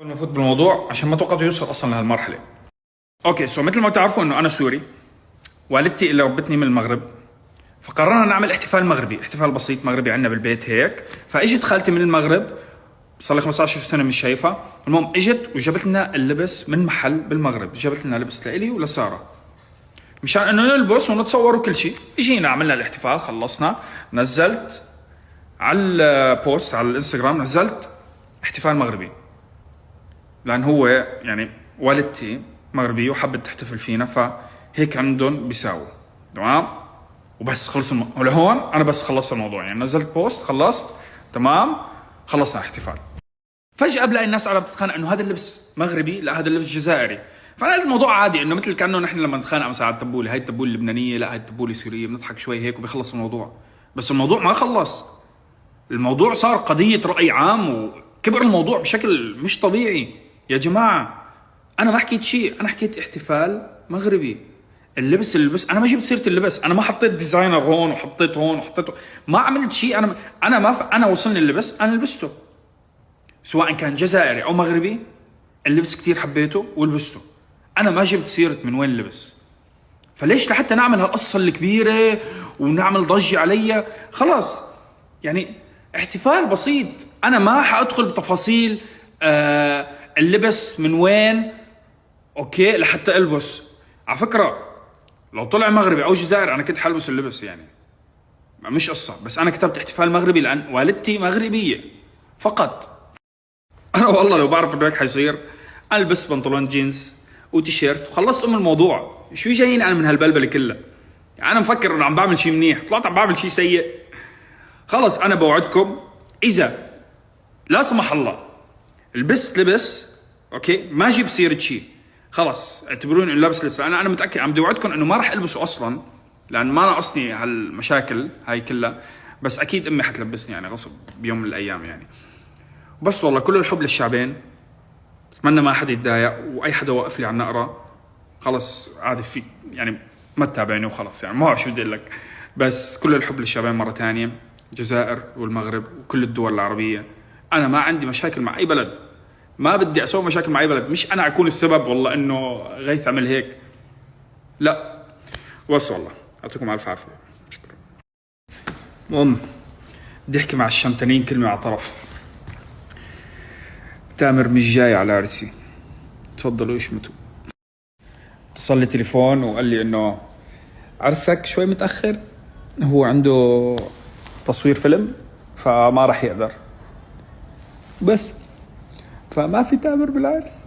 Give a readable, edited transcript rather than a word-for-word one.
المفروض بالموضوع عشان ما توقعته يوصل اصلا لهالمرحله. اوكي مثل ما تعرفوا انه انا سوري، والدتي اللي ربتني من المغرب، فقررنا نعمل احتفال مغربي، احتفال بسيط مغربي عندنا بالبيت هيك. فاجت خالتي من المغرب، صار لي 15 سنه مش شايفها، المهم اجت وجابت لنا اللبس من محل بالمغرب، جابت لنا لبس لإلي ولساره مشان انه نلبس ونتصور وكل شيء. اجينا عملنا الاحتفال، خلصنا، نزلت على البوست على الانستغرام، نزلت احتفال مغربي، لان هو يعني والدتي مغربيه وحبت تحتفل فينا، فهيك عندهم بيساووا تمام. وبس خلص ولهون انا بس خلصت الموضوع، يعني نزلت بوست، خلصت تمام، خلصنا الاحتفال. فجاه بلاقي الناس قاعده بتتخانق انه هذا اللبس مغربي، لا هذا اللبس جزائري. فانا قلت الموضوع عادي، انه مثل كانه نحن لما نتخانق مثلا على التبوله، هاي التبوله اللبنانيه، لا هاي التبوله السوريه، بنضحك شوي هيك وبيخلص الموضوع. بس الموضوع ما خلص، الموضوع صار قضيه راي عام وكبر الموضوع بشكل مش طبيعي. يا جماعه انا ما حكيت شيء، انا حكيت احتفال مغربي. اللبس انا ما جبت سيره اللبس، انا ما حطيت ديزاينر هون وحطيت هون وحطيت، ما عملت شيء. انا وصلني اللبس، انا لبسته سواء كان جزائري او مغربي، اللبس كتير حبيته ولبسته. انا ما جبت سيره من وين اللبس، فليش لحتى نعمل هالقصه الكبيره ونعمل ضجه عليا؟ خلاص يعني احتفال بسيط، انا ما حادخل بتفاصيل اللبس من وين، اوكي، لحتى البس. على فكره لو طلع مغربي او جزائري انا كنت حلبس اللبس، يعني مش قصه، بس انا كتبت احتفال مغربي لان والدتي مغربيه فقط. انا والله لو بعرف انه هيك حيصير البس بنطلون جينز وتيشيرت وخلصت الموضوع. شو جايين انا من هالبلبله كلها؟ يعني انا مفكر انه عم بعمل شيء منيح، طلعت عم بعمل شيء سيء. خلص انا بوعدكم اذا لا سمح الله لبست لبس، اوكي، ما جيب سيره شيء، خلص اعتبروني انه لابس لسه. انا متاكد، عم بدي اوعدكم انه ما راح البسه اصلا، لان ما ناقصني هالمشاكل هاي كلها. بس اكيد امي حتلبسني يعني غصب بيوم من الايام يعني. بس والله كل الحب للشعبين، اتمنى ما حدا يتضايق، واي حدا واقف لي على النقره خلص عادي، في يعني ما تتابعني وخلص، يعني ما بعرف شو بدي اقول لك. بس كل الحب للشعبين مره ثانيه، الجزائر والمغرب وكل الدول العربيه. انا ما عندي مشاكل مع اي بلد، ما بدي اسوي مشاكل مع اي بلد، مش انا اكون السبب والله انه غيث عمل هيك، لا. بس والله يعطيكم الف عافيه، شكرا. المهم بدي احكي مع الشمتانين كلمه على طرف. تامر مش جاي على عرسي، تفضلوا اشمتوا. اتصل لي تليفون وقال لي انه عرسك شوي متاخر، هو عنده تصوير فيلم فما راح يقدر، بس فما في تامر بالعرس.